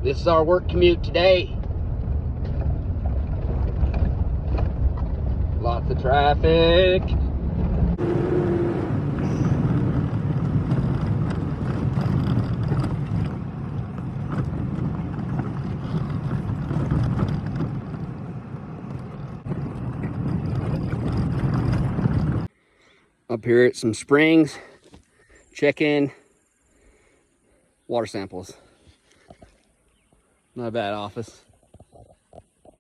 This is our work commute today. Lots of traffic. Up here at some springs, check-in, water samples. Not a bad office.